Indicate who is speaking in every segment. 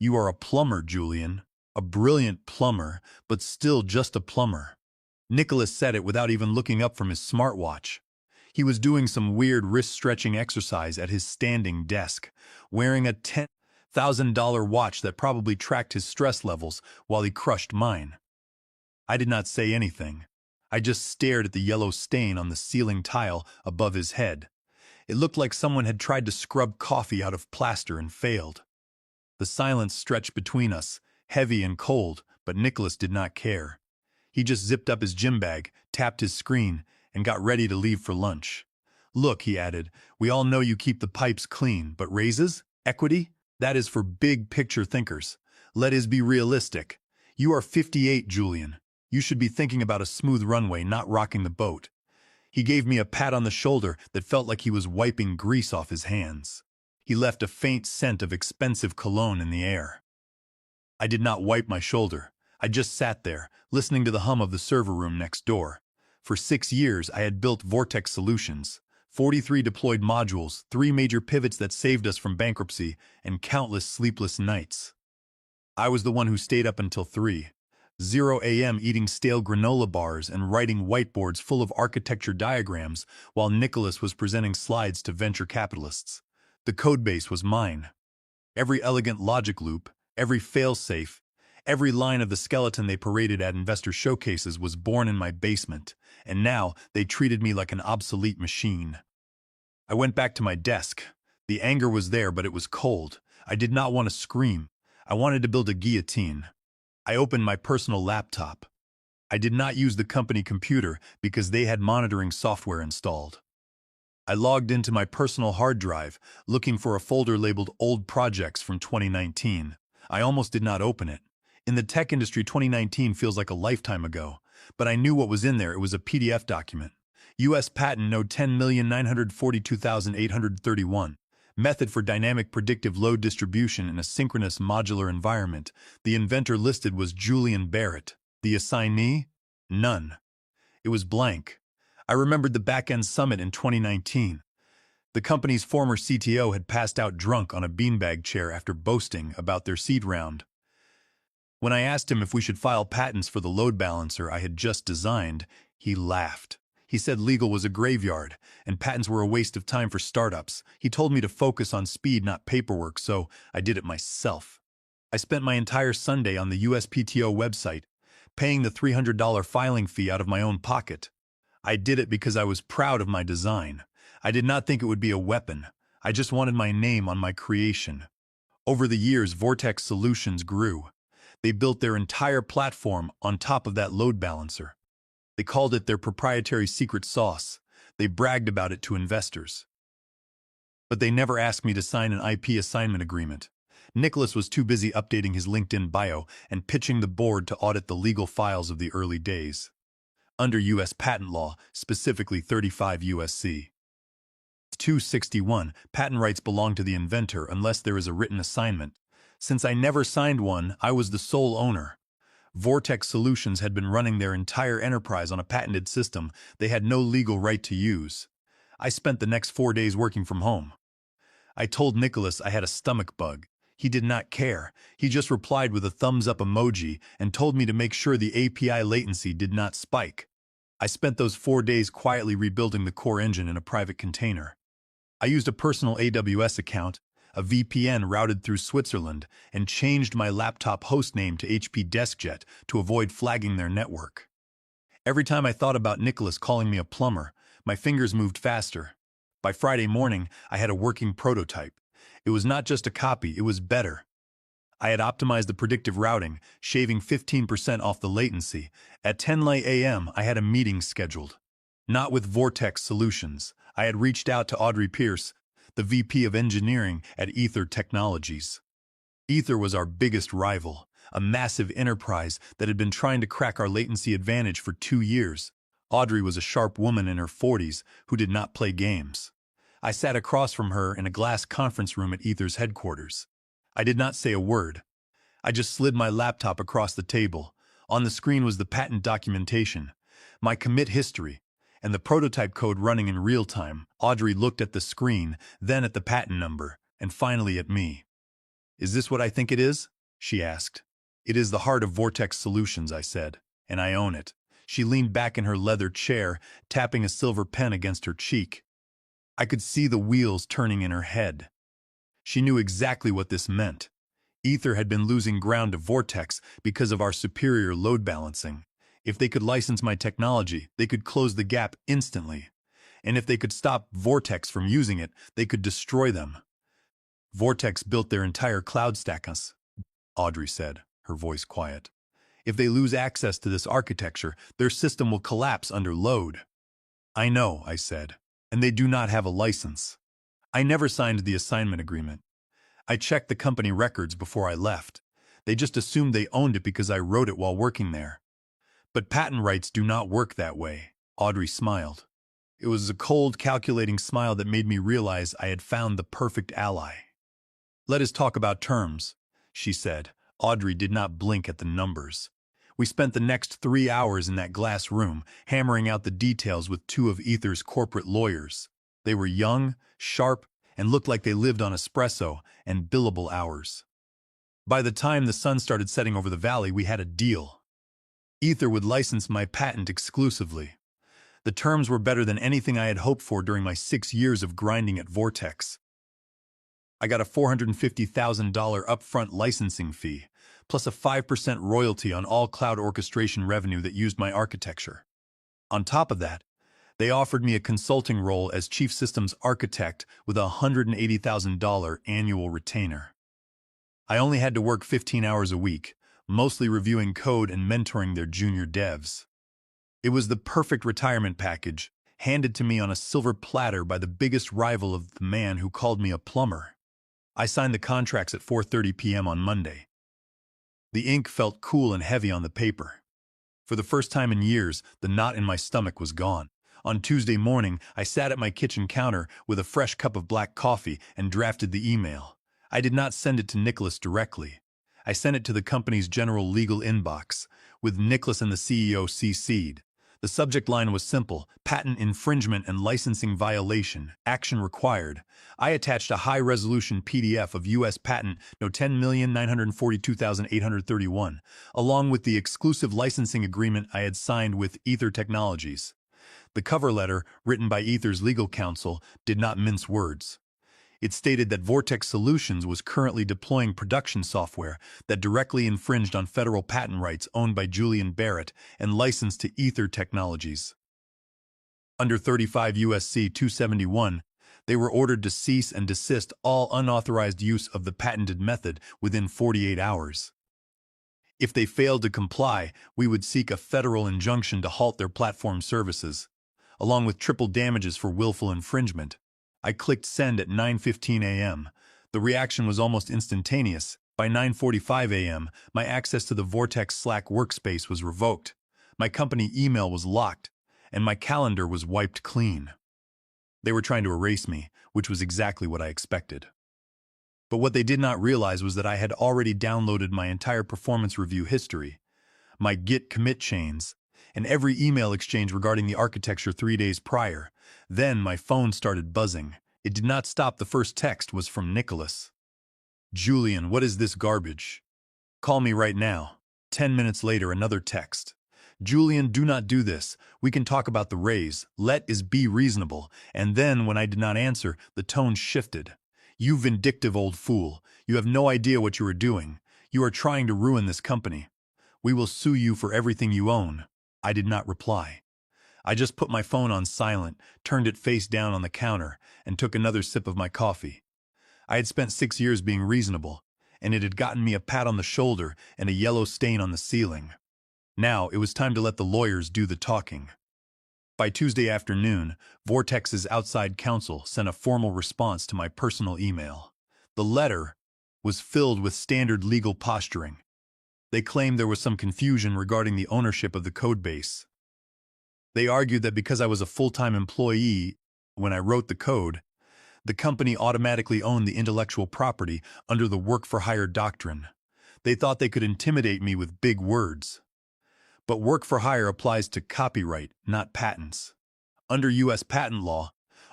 Speaker 1: You are a plumber, Julian. A brilliant plumber, but still just a plumber. Nicholas said it without even looking up from his smartwatch. He was doing some weird wrist-stretching exercise at his standing desk, wearing a $10,000 watch that probably tracked his stress levels while he crushed mine. I did not say anything. I just stared at the yellow stain on the ceiling tile above his head. It looked like someone had tried to scrub coffee out of plaster and failed. The silence stretched between us, heavy and cold, but Nicholas did not care. He just zipped up his gym bag, tapped his screen, and got ready to leave for lunch. Look, he added, we all know you keep the pipes clean, but raises? Equity? That is for big picture thinkers. Let us be realistic. You are 58, Julian. You should be thinking about a smooth runway, not rocking the boat. He gave me a pat on the shoulder that felt like he was wiping grease off his hands. He left a faint scent of expensive cologne in the air. I did not wipe my shoulder. I just sat there, listening to the hum of the server room next door. For 6 years, I had built Vortex Solutions, 43 deployed modules, 3 major pivots that saved us from bankruptcy, and countless sleepless nights. I was the one who stayed up until 3:00 a.m. eating stale granola bars and writing whiteboards full of architecture diagrams while Nicholas was presenting slides to venture capitalists. The codebase was mine. Every elegant logic loop, every fail-safe, every line of the skeleton they paraded at investor showcases was born in my basement, and now they treated me like an obsolete machine. I went back to my desk. The anger was there, but it was cold. I did not want to scream. I wanted to build a guillotine. I opened my personal laptop. I did not use the company computer because they had monitoring software installed. I logged into my personal hard drive, looking for a folder labeled Old Projects from 2019. I almost did not open it. In the tech industry, 2019 feels like a lifetime ago, but I knew what was in there. It was a PDF document. U.S. Patent No. 10,942,831. Method for dynamic predictive load distribution in a synchronous modular environment. The inventor listed was Julian Barrett. The assignee? None. It was blank. I remembered the back-end summit in 2019. The company's former CTO had passed out drunk on a beanbag chair after boasting about their seed round. When I asked him if we should file patents for the load balancer I had just designed, he laughed. He said legal was a graveyard, and patents were a waste of time for startups. He told me to focus on speed, not paperwork, so I did it myself. I spent my entire Sunday on the USPTO website, paying the $300 filing fee out of my own pocket. I did it because I was proud of my design. I did not think it would be a weapon. I just wanted my name on my creation. Over the years, Vortex Solutions grew. They built their entire platform on top of that load balancer. They called it their proprietary secret sauce. They bragged about it to investors. But they never asked me to sign an IP assignment agreement. Nicholas was too busy updating his LinkedIn bio and pitching the board to audit the legal files of the early days. Under U.S. patent law, specifically 35 U.S.C. 261, patent rights belong to the inventor unless there is a written assignment. Since I never signed one, I was the sole owner. Vortex Solutions had been running their entire enterprise on a patented system they had no legal right to use. I spent the next 4 days working from home. I told Nicholas I had a stomach bug. He did not care. He just replied with a thumbs-up emoji and told me to make sure the API latency did not spike. I spent those 4 days quietly rebuilding the core engine in a private container. I used a personal AWS account, a VPN routed through Switzerland, and changed my laptop hostname to HP DeskJet to avoid flagging their network. Every time I thought about Nicholas calling me a plumber, my fingers moved faster. By Friday morning, I had a working prototype. It was not just a copy, it was better. I had optimized the predictive routing, shaving 15% off the latency. At 10 a.m., I had a meeting scheduled. Not with Vortex Solutions. I had reached out to Audrey Pierce, the VP of Engineering at Ether Technologies. Ether was our biggest rival, a massive enterprise that had been trying to crack our latency advantage for 2 years. Audrey was a sharp woman in her 40s who did not play games. I sat across from her in a glass conference room at Ether's headquarters. I did not say a word. I just slid my laptop across the table. On the screen was the patent documentation, my commit history, and the prototype code running in real time. Audrey looked at the screen, then at the patent number, and finally at me. "Is this what I think it is?" she asked. It is the heart of Vortex Solutions, I said, and I own it. She leaned back in her leather chair, tapping a silver pen against her cheek. I could see the wheels turning in her head. She knew exactly what this meant. Ether had been losing ground to Vortex because of our superior load balancing. If they could license my technology, they could close the gap instantly. And if they could stop Vortex from using it, they could destroy them. Vortex built their entire cloud stack on us, Audrey said, her voice quiet. If they lose access to this architecture, their system will collapse under load. I know, I said, and they do not have a license. I never signed the assignment agreement. I checked the company records before I left. They just assumed they owned it because I wrote it while working there. But patent rights do not work that way, Audrey smiled. It was a cold, calculating smile that made me realize I had found the perfect ally. Let us talk about terms, she said. Audrey did not blink at the numbers. We spent the next 3 hours in that glass room, hammering out the details with 2 of Ether's corporate lawyers. They were young, sharp, and looked like they lived on espresso and billable hours. By the time the sun started setting over the valley, we had a deal. Ether would license my patent exclusively. The terms were better than anything I had hoped for during my 6 years of grinding at Vortex. I got a $450,000 upfront licensing fee, plus a 5% royalty on all cloud orchestration revenue that used my architecture. On top of that, they offered me a consulting role as chief systems architect with a $180,000 annual retainer. I only had to work 15 hours a week, mostly reviewing code and mentoring their junior devs. It was the perfect retirement package, handed to me on a silver platter by the biggest rival of the man who called me a plumber. I signed the contracts at 4:30 p.m. on Monday. The ink felt cool and heavy on the paper. For the first time in years, the knot in my stomach was gone. On Tuesday morning, I sat at my kitchen counter with a fresh cup of black coffee and drafted the email. I did not send it to Nicholas directly. I sent it to the company's general legal inbox, with Nicholas and the CEO CC'd. The subject line was simple: patent infringement and licensing violation, action required. I attached a high-resolution PDF of U.S. Patent No. 10,942,831, along with the exclusive licensing agreement I had signed with Ether Technologies. The cover letter, written by Ether's legal counsel, did not mince words. It stated that Vortex Solutions was currently deploying production software that directly infringed on federal patent rights owned by Julian Barrett and licensed to Ether Technologies. Under 35 U.S.C. 271, they were ordered to cease and desist all unauthorized use of the patented method within 48 hours. If they failed to comply, we would seek a federal injunction to halt their platform services, along with triple damages for willful infringement. I clicked send at 9:15 a.m. The reaction was almost instantaneous. By 9:45 a.m., my access to the Vortex Slack workspace was revoked. My company email was locked, and my calendar was wiped clean. They were trying to erase me, which was exactly what I expected. But what they did not realize was that I had already downloaded my entire performance review history, my Git commit chains, and every email exchange regarding the architecture 3 days prior. Then my phone started buzzing. It did not stop. The first text was from Nicholas. Julian, what is this garbage? Call me right now. 10 minutes later, another text. Julian, do not do this. We can talk about the raise. Let is be reasonable. And then, when I did not answer, the tone shifted. You vindictive old fool. You have no idea what you are doing. You are trying to ruin this company. We will sue you for everything you own. I did not reply. I just put my phone on silent, turned it face down on the counter, and took another sip of my coffee. I had spent 6 years being reasonable, and it had gotten me a pat on the shoulder and a yellow stain on the ceiling. Now it was time to let the lawyers do the talking. By Tuesday afternoon, Vortex's outside counsel sent a formal response to my personal email. The letter was filled with standard legal posturing. They claimed there was some confusion regarding the ownership of the codebase. They argued that because I was a full-time employee when I wrote the code, the company automatically owned the intellectual property under the work-for-hire doctrine. They thought they could intimidate me with big words. But work-for-hire applies to copyright, not patents. Under U.S. patent law,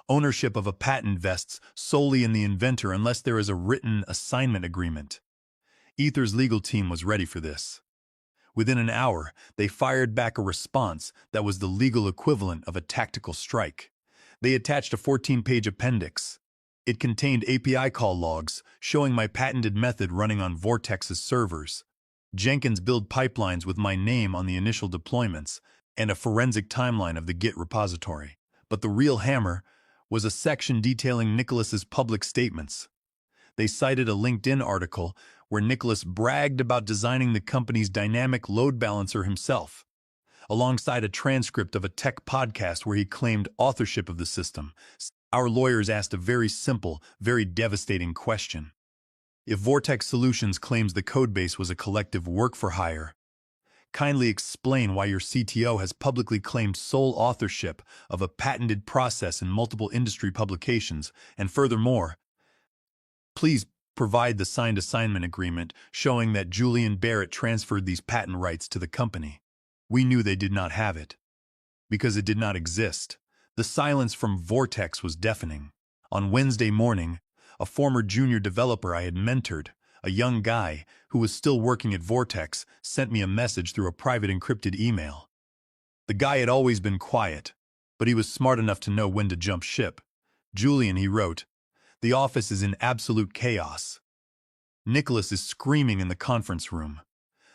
Speaker 1: ownership of a patent vests solely in the inventor unless there is a written assignment agreement. Ether's legal team was ready for this. Within an hour, they fired back a response that was the legal equivalent of a tactical strike. They attached a 14-page appendix. It contained API call logs showing my patented method running on Vortex's servers, Jenkins build pipelines with my name on the initial deployments, and a forensic timeline of the Git repository. But the real hammer was a section detailing Nicholas's public statements. They cited a LinkedIn article where Nicholas bragged about designing the company's dynamic load balancer himself, alongside a transcript of a tech podcast where he claimed authorship of the system. Our lawyers asked a very simple, very devastating question. If Vortex Solutions claims the codebase was a collective work-for-hire, kindly explain why your CTO has publicly claimed sole authorship of a patented process in multiple industry publications, and furthermore, please provide the signed assignment agreement showing that Julian Barrett transferred these patent rights to the company. We knew they did not have it, because it did not exist. The silence from Vortex was deafening. On Wednesday morning, a former junior developer I had mentored, a young guy who was still working at Vortex, sent me a message through a private encrypted email. The guy had always been quiet, but he was smart enough to know when to jump ship. Julian, he wrote, the office is in absolute chaos. Nicholas is screaming in the conference room.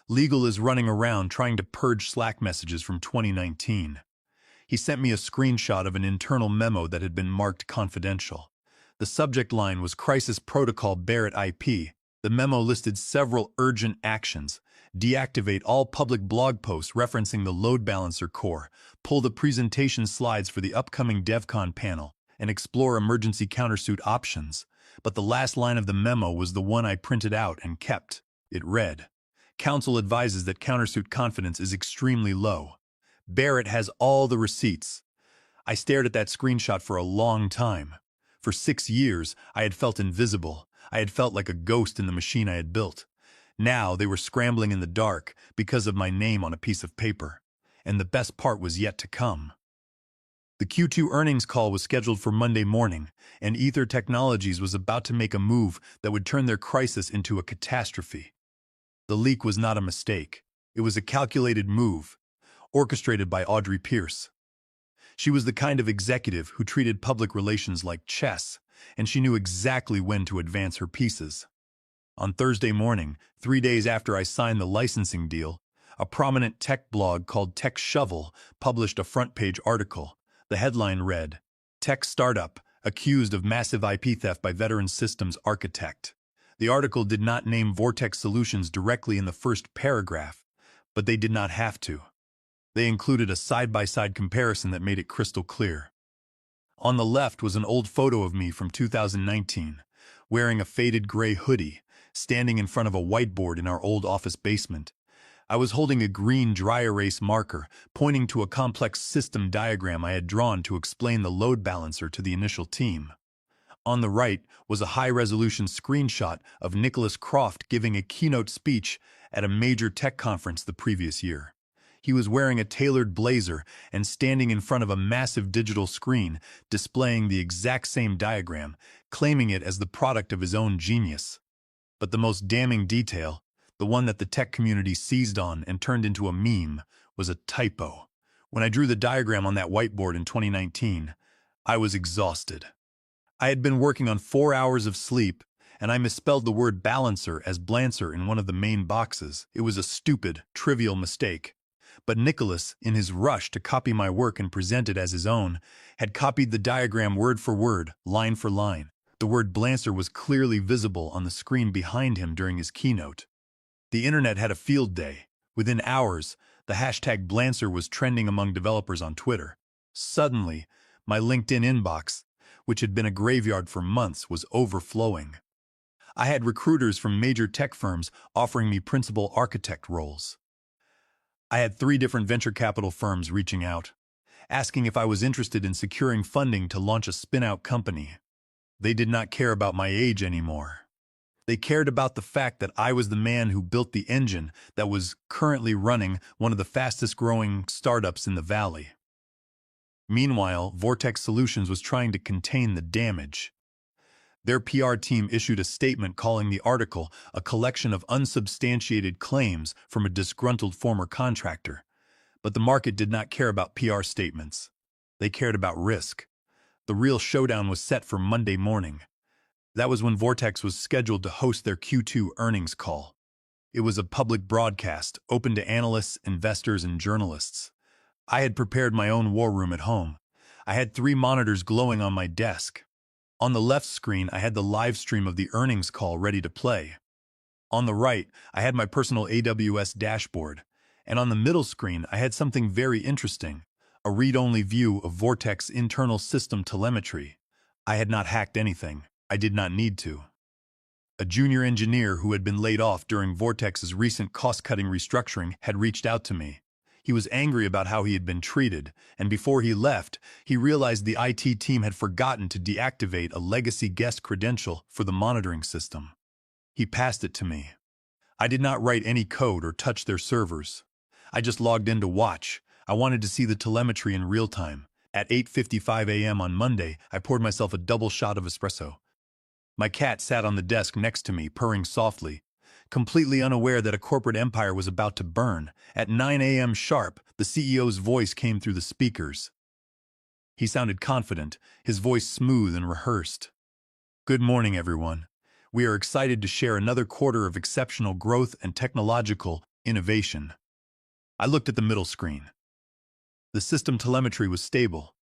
Speaker 1: Legal is running around trying to purge Slack messages from 2019. He sent me a screenshot of an internal memo that had been marked confidential. The subject line was Crisis Protocol Barrett IP. The memo listed several urgent actions. Deactivate all public blog posts referencing the load balancer core, pull the presentation slides for the upcoming DevCon panel, and explore emergency countersuit options. But the last line of the memo was the one I printed out and kept. It read, Counsel advises that countersuit confidence is extremely low. Barrett has all the receipts. I stared at that screenshot for a long time. For 6 years, I had felt invisible. I had felt like a ghost in the machine I had built. Now they were scrambling in the dark because of my name on a piece of paper. And the best part was yet to come. The Q2 earnings call was scheduled for Monday morning, and Ether Technologies was about to make a move that would turn their crisis into a catastrophe. The leak was not a mistake. It was a calculated move, orchestrated by Audrey Pierce. She was the kind of executive who treated public relations like chess, and she knew exactly when to advance her pieces. On Thursday morning, 3 days after I signed the licensing deal, a prominent tech blog called Tech Shovel published a front-page article. The headline read, Tech Startup Accused of Massive IP Theft by Veteran Systems Architect. The article did not name Vortex Solutions directly in the first paragraph, but they did not have to. They included a side-by-side comparison that made it crystal clear. On the left was an old photo of me from 2019, wearing a faded gray hoodie, standing in front of a whiteboard in our old office basement. I was holding a green dry erase marker, pointing to a complex system diagram I had drawn to explain the load balancer to the initial team. On the right was a high-resolution screenshot of Nicholas Croft giving a keynote speech at a major tech conference the previous year. He was wearing a tailored blazer and standing in front of a massive digital screen, displaying the exact same diagram, claiming it as the product of his own genius. But the most damning detail, the one that the tech community seized on and turned into a meme, was a typo. When I drew the diagram on that whiteboard in 2019, I was exhausted. I had been working on 4 hours of sleep, and I misspelled the word balancer as blancer in one of the main boxes. It was a stupid, trivial mistake. But Nicholas, in his rush to copy my work and present it as his own, had copied the diagram word for word, line for line. The word blancer was clearly visible on the screen behind him during his keynote. The internet had a field day. Within hours, the hashtag Blancer was trending among developers on Twitter. Suddenly, my LinkedIn inbox, which had been a graveyard for months, was overflowing. I had recruiters from major tech firms offering me principal architect roles. I had 3 different venture capital firms reaching out, asking if I was interested in securing funding to launch a spin-out company. They did not care about my age anymore. They cared about the fact that I was the man who built the engine that was currently running one of the fastest-growing startups in the valley. Meanwhile, Vortex Solutions was trying to contain the damage. Their PR team issued a statement calling the article a collection of unsubstantiated claims from a disgruntled former contractor. But the market did not care about PR statements. They cared about risk. The real showdown was set for Monday morning. That was when Vortex was scheduled to host their Q2 earnings call. It was a public broadcast, open to analysts, investors, and journalists. I had prepared my own war room at home. I had 3 monitors glowing on my desk. On the left screen, I had the live stream of the earnings call ready to play. On the right, I had my personal AWS dashboard. And on the middle screen, I had something very interesting, a read-only view of Vortex internal system telemetry. I had not hacked anything. I did not need to. A junior engineer who had been laid off during Vortex's recent cost-cutting restructuring had reached out to me. He was angry about how he had been treated, and before he left, he realized the IT team had forgotten to deactivate a legacy guest credential for the monitoring system. He passed it to me. I did not write any code or touch their servers. I just logged in to watch. I wanted to see the telemetry in real time. At 8:55 a.m. on Monday, I poured myself a double shot of espresso. My cat sat on the desk next to me, purring softly. Completely unaware that a corporate empire was about to burn, at 9 a.m. sharp, the CEO's voice came through the speakers. He sounded confident, his voice smooth and rehearsed. Good morning, everyone. We are excited to share another quarter of exceptional growth and technological innovation. I looked at the middle screen. The system telemetry was stable.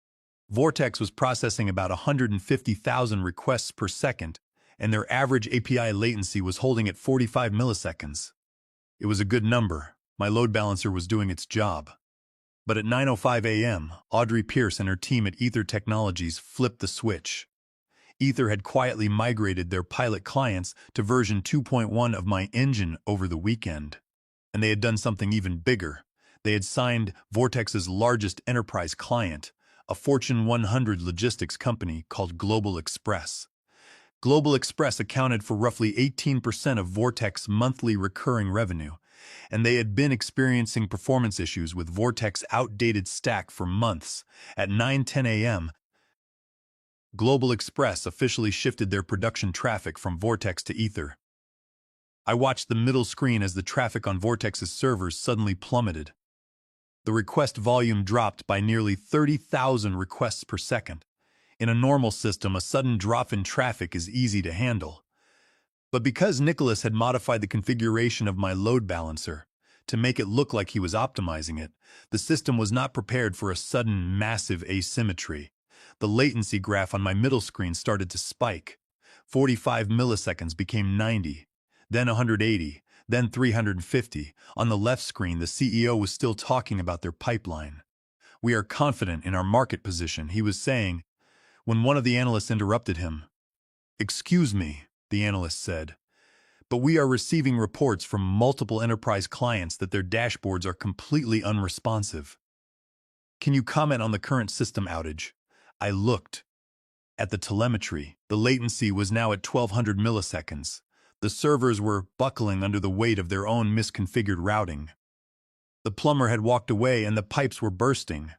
Speaker 1: Vortex was processing about 150,000 requests per second, and their average API latency was holding at 45 milliseconds. It was a good number. My load balancer was doing its job. But at 9:05 a.m., Audrey Pierce and her team at Ether Technologies flipped the switch. Ether had quietly migrated their pilot clients to version 2.1 of My Engine over the weekend. And they had done something even bigger. They had signed Vortex's largest enterprise client, a Fortune 100 logistics company called Global Express. Global Express accounted for roughly 18% of Vortex's monthly recurring revenue, and they had been experiencing performance issues with Vortex's outdated stack for months. At 9:10 a.m., Global Express officially shifted their production traffic from Vortex to Ether. I watched the middle screen as the traffic on Vortex's servers suddenly plummeted. The request volume dropped by nearly 30,000 requests per second. In a normal system, a sudden drop in traffic is easy to handle. But because Nicholas had modified the configuration of my load balancer to make it look like he was optimizing it, the system was not prepared for a sudden, massive asymmetry. The latency graph on my middle screen started to spike. 45 milliseconds became 90, then 180, then 350. On the left screen, the CEO was still talking about their pipeline. We are confident in our market position, he was saying, when one of the analysts interrupted him. Excuse me, the analyst said, but we are receiving reports from multiple enterprise clients that their dashboards are completely unresponsive. Can you comment on the current system outage? I looked at the telemetry. The latency was now at 1200 milliseconds. The servers were buckling under the weight of their own misconfigured routing. The plumber had walked away and the pipes were bursting.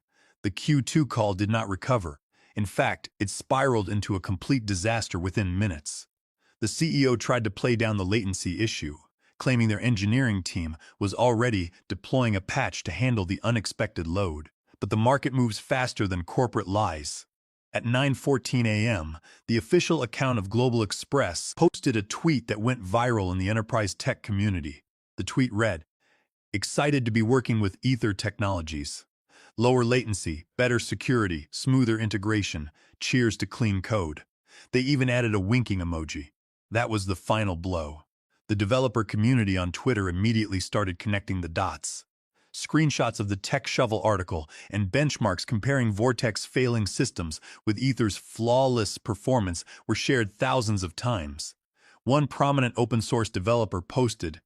Speaker 1: The Q2 call did not recover. In fact, it spiraled into a complete disaster within minutes. The CEO tried to play down the latency issue, claiming their engineering team was already deploying a patch to handle the unexpected load. But the market moves faster than corporate lies. At 9:14 a.m., the official account of Global Express posted a tweet that went viral in the enterprise tech community. The tweet read, "Excited to be working with Ether Technologies. Lower latency, better security, smoother integration. Cheers to clean code." They even added a winking emoji. That was the final blow. The developer community on Twitter immediately started connecting the dots. Screenshots of the Tech Shovel article and benchmarks comparing Vortex failing systems with Ether's flawless performance were shared thousands of times. One prominent open-source developer posted,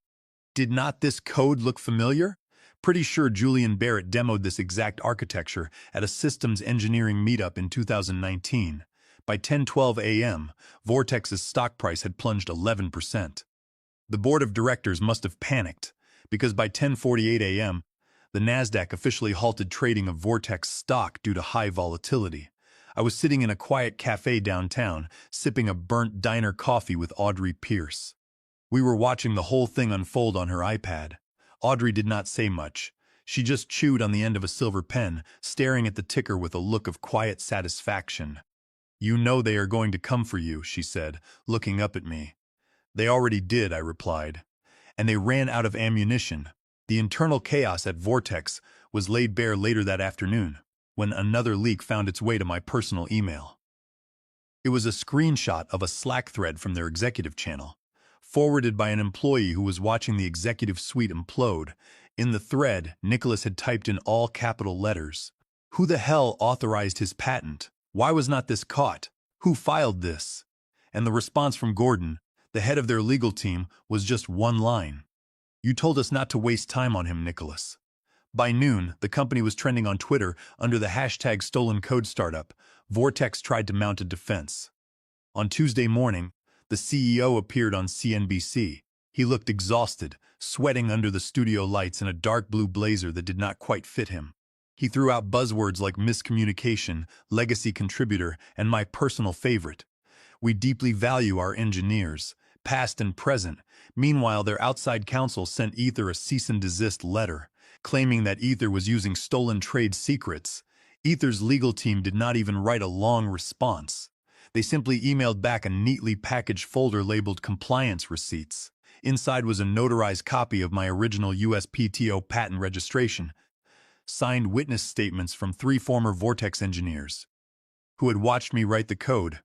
Speaker 1: "Did not this code look familiar? Pretty sure Julian Barrett demoed this exact architecture at a systems engineering meetup in 2019. By 10:12 a.m., Vortex's stock price had plunged 11%. The board of directors must have panicked, because by 10:48 a.m., the Nasdaq officially halted trading of Vortex stock due to high volatility. I was sitting in a quiet cafe downtown, sipping a burnt diner coffee with Audrey Pierce. We were watching the whole thing unfold on her iPad. Audrey did not say much. She just chewed on the end of a silver pen, staring at the ticker with a look of quiet satisfaction. "You know they are going to come for you," she said, looking up at me. "They already did," I replied. "And they ran out of ammunition." The internal chaos at Vortex was laid bare later that afternoon, when another leak found its way to my personal email. It was a screenshot of a Slack thread from their executive channel, forwarded by an employee who was watching the executive suite implode. In the thread, Nicholas had typed in all capital letters, "Who the hell authorized his patent? Why was not this caught? Who filed this?" And the response from Gordon, the head of their legal team, was just one line: "You told us not to waste time on him, Nicholas." By noon, the company was trending on Twitter under the hashtag Stolen Code Startup. Vortex tried to mount a defense. On Tuesday morning, the CEO appeared on CNBC. He looked exhausted, sweating under the studio lights in a dark blue blazer that did not quite fit him. He threw out buzzwords like miscommunication, legacy contributor, and my personal favorite: "We deeply value our engineers, past and present." Meanwhile, their outside counsel sent Ether a cease and desist letter, claiming that Ether was using stolen trade secrets. Ether's legal team did not even write a long response. They simply emailed back a neatly packaged folder labeled compliance receipts. Inside was a notarized copy of my original USPTO patent registration, signed witness statements from 3 former Vortex engineers who had watched me write the code,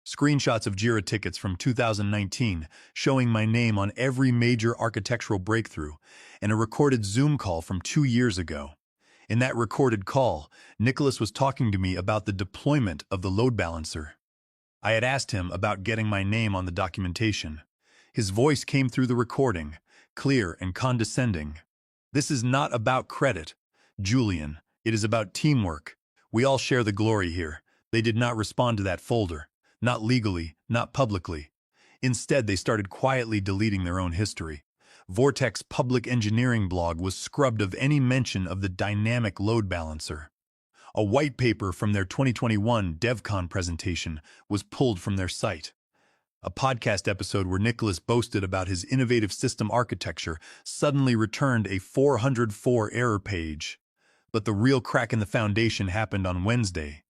Speaker 1: screenshots of Jira tickets from 2019 showing my name on every major architectural breakthrough, and a recorded Zoom call from 2 years ago. In that recorded call, Nicholas was talking to me about the deployment of the load balancer. I had asked him about getting my name on the documentation. His voice came through the recording, clear and condescending. "This is not about credit, Julian. It is about teamwork. We all share the glory here." They did not respond to that folder. Not legally, not publicly. Instead, they started quietly deleting their own history. Vortex public engineering blog was scrubbed of any mention of the dynamic load balancer. A white paper from their 2021 DevCon presentation was pulled from their site. A podcast episode where Nicholas boasted about his innovative system architecture suddenly returned a 404 error page. But the real crack in the foundation happened on Wednesday.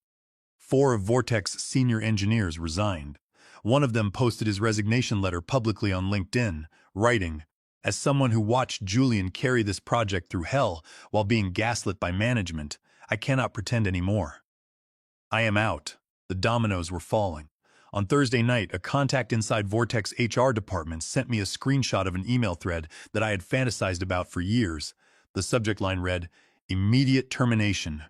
Speaker 1: 4 of Vortex senior engineers resigned. One of them posted his resignation letter publicly on LinkedIn, writing, "As someone who watched Julian carry this project through hell while being gaslit by management, I cannot pretend anymore. I am out." The dominoes were falling. On Thursday night, a contact inside Vortex HR department sent me a screenshot of an email thread that I had fantasized about for years. The subject line read, "Immediate termination.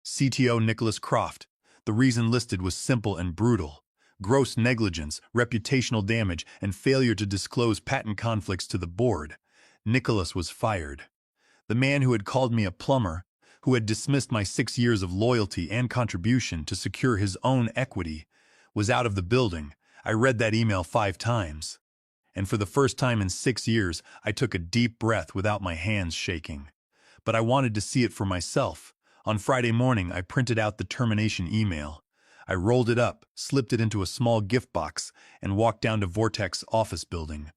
Speaker 1: CTO Nicholas Croft." The reason listed was simple and brutal: gross negligence, reputational damage, and failure to disclose patent conflicts to the board. Nicholas was fired. The man who had called me a plumber, who had dismissed my 6 years of loyalty and contribution to secure his own equity, was out of the building. I read that email 5 times. And for the first time in 6 years, I took a deep breath without my hands shaking. But I wanted to see it for myself. On Friday morning, I printed out the termination email. I rolled it up, slipped it into a small gift box, and walked down to Vortex office building.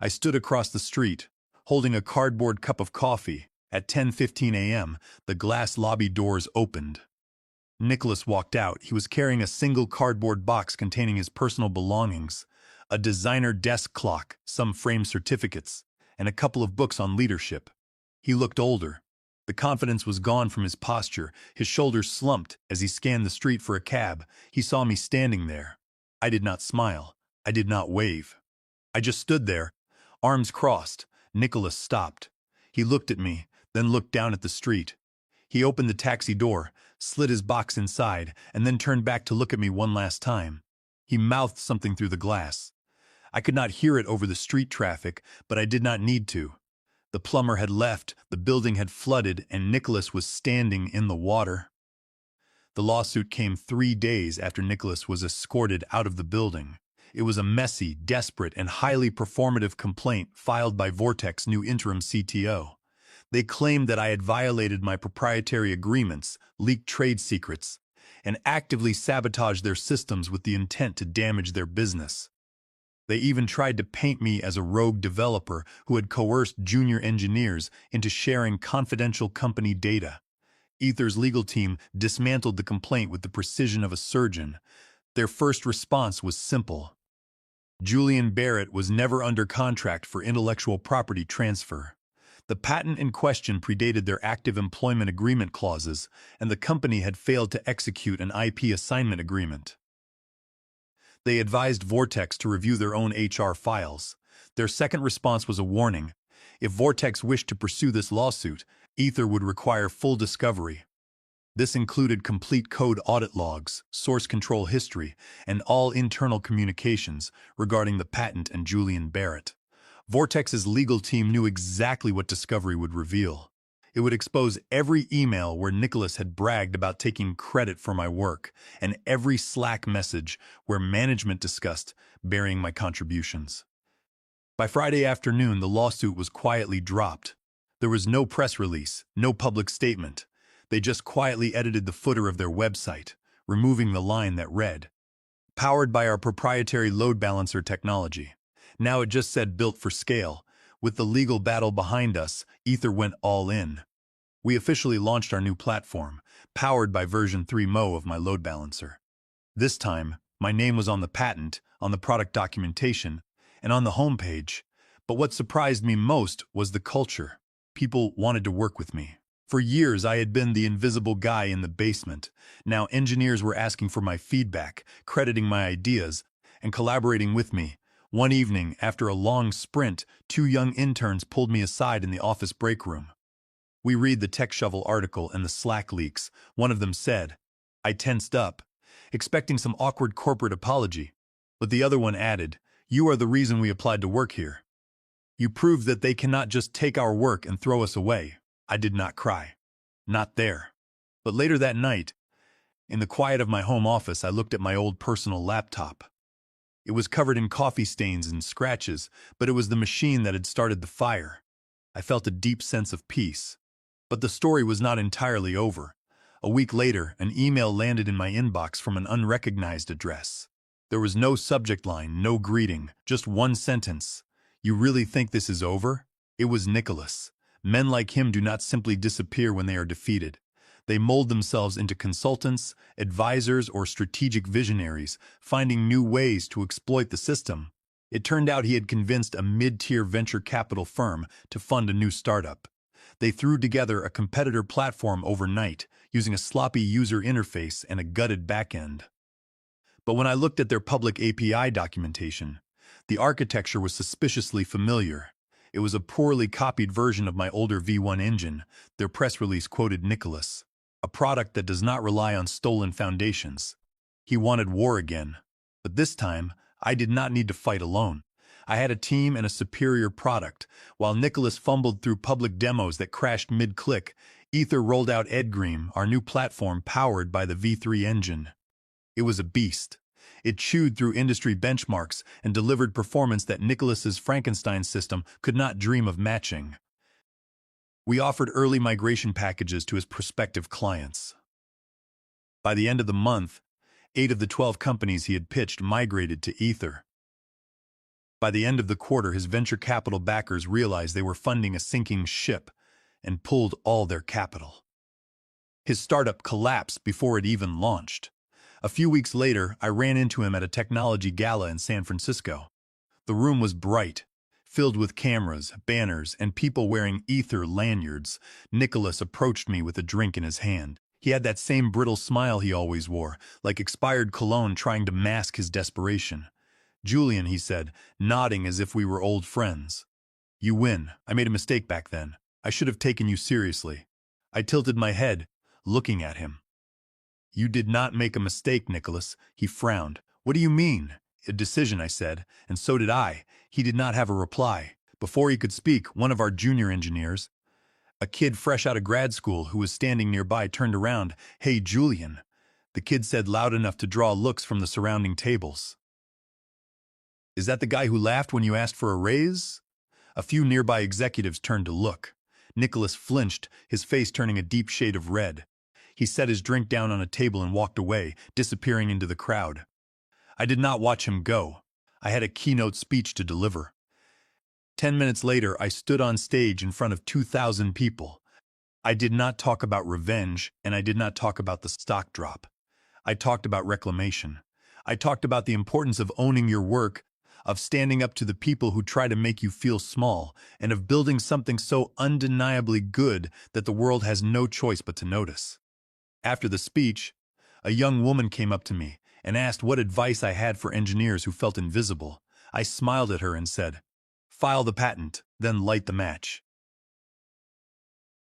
Speaker 1: I stood across the street, holding a cardboard cup of coffee. At 10:15 a.m., the glass lobby doors opened. Nicholas walked out. He was carrying a single cardboard box containing his personal belongings, a designer desk clock, some framed certificates, and a couple of books on leadership. He looked older. The confidence was gone from his posture. His shoulders slumped as he scanned the street for a cab. He saw me standing there. I did not smile. I did not wave. I just stood there, arms crossed. Nicholas stopped. He looked at me, then looked down at the street. He opened the taxi door, slid his box inside, and then turned back to look at me one last time. He mouthed something through the glass. I could not hear it over the street traffic, but I did not need to. The plumber had left, the building had flooded, and Nicholas was standing in the water. The lawsuit came 3 days after Nicholas was escorted out of the building. It was a messy, desperate, and highly performative complaint filed by Vortex new interim CTO. They claimed that I had violated my proprietary agreements, leaked trade secrets, and actively sabotaged their systems with the intent to damage their business. They even tried to paint me as a rogue developer who had coerced junior engineers into sharing confidential company data. Ether's legal team dismantled the complaint with the precision of a surgeon. Their first response was simple. Julian Barrett was never under contract for intellectual property transfer. The patent in question predated their active employment agreement clauses, and the company had failed to execute an IP assignment agreement. They advised Vortex to review their own HR files. Their second response was a warning. If Vortex wished to pursue this lawsuit, Ether would require full discovery. This included complete code audit logs, source control history, and all internal communications regarding the patent and Julian Barrett. Vortex's legal team knew exactly what discovery would reveal. It would expose every email where Nicholas had bragged about taking credit for my work, and every Slack message where management discussed burying my contributions. By Friday afternoon, the lawsuit was quietly dropped. There was no press release, no public statement. They just quietly edited the footer of their website, removing the line that read, "Powered by our proprietary load balancer technology." Now it just said built for scale. With the legal battle behind us, Ether went all in. We officially launched our new platform, powered by version 3 Mo of my load balancer. This time, my name was on the patent, on the product documentation, and on the homepage. But what surprised me most was the culture. People wanted to work with me. For years, I had been the invisible guy in the basement. Now engineers were asking for my feedback, crediting my ideas, and collaborating with me. One evening, after a long sprint, 2 young interns pulled me aside in the office break room. We read the TechShovel article and the Slack leaks. One of them said, I tensed up, expecting some awkward corporate apology. But the other one added, "You are the reason we applied to work here. You proved that they cannot just take our work and throw us away." I did not cry. Not there. But later that night, in the quiet of my home office, I looked at my old personal laptop. It was covered in coffee stains and scratches, but it was the machine that had started the fire. I felt a deep sense of peace. But the story was not entirely over. A week later, an email landed in my inbox from an unrecognized address. There was no subject line, no greeting, just one sentence. "You really think this is over?" It was Nicholas. Men like him do not simply disappear when they are defeated. They mold themselves into consultants, advisors, or strategic visionaries, finding new ways to exploit the system. It turned out he had convinced a mid-tier venture capital firm to fund a new startup. They threw together a competitor platform overnight, using a sloppy user interface and a gutted backend. But when I looked at their public API documentation, the architecture was suspiciously familiar. It was a poorly copied version of my older V1 engine. Their press release quoted Nicholas, "A product that does not rely on stolen foundations." He wanted war again. But this time, I did not need to fight alone. I had a team and a superior product. While Nicholas fumbled through public demos that crashed mid-click, Ether rolled out Edgream, our new platform powered by the V3 engine. It was a beast. It chewed through industry benchmarks and delivered performance that Nicholas's Frankenstein system could not dream of matching. We offered early migration packages to his prospective clients. By the end of the month, 8 of the 12 companies he had pitched migrated to Ether. By the end of the quarter, his venture capital backers realized they were funding a sinking ship and pulled all their capital. His startup collapsed before it even launched. A few weeks later, I ran into him at a technology gala in San Francisco. The room was bright, filled with cameras, banners, and people wearing Ether lanyards. Nicholas approached me with a drink in his hand. He had that same brittle smile he always wore, like expired cologne trying to mask his desperation. "Julian," he said, nodding as if we were old friends. "You win. I made a mistake back then. I should have taken you seriously." I tilted my head, looking at him. "You did not make a mistake, Nicholas." He frowned. "What do you mean?" "A decision," I said, and so did I. He did not have a reply. Before he could speak, one of our junior engineers, a kid fresh out of grad school who was standing nearby, turned around. "Hey, Julian," the kid said loud enough to draw looks from the surrounding tables. "Is that the guy who laughed when you asked for a raise?" A few nearby executives turned to look. Nicholas flinched, his face turning a deep shade of red. He set his drink down on a table and walked away, disappearing into the crowd. I did not watch him go. I had a keynote speech to deliver. 10 minutes later, I stood on stage in front of 2,000 people. I did not talk about revenge, and I did not talk about the stock drop. I talked about reclamation. I talked about the importance of owning your work, of standing up to the people who try to make you feel small, and of building something so undeniably good that the world has no choice but to notice. After the speech, a young woman came up to me and asked what advice I had for engineers who felt invisible. I smiled at her and said, "File the patent, then light the match."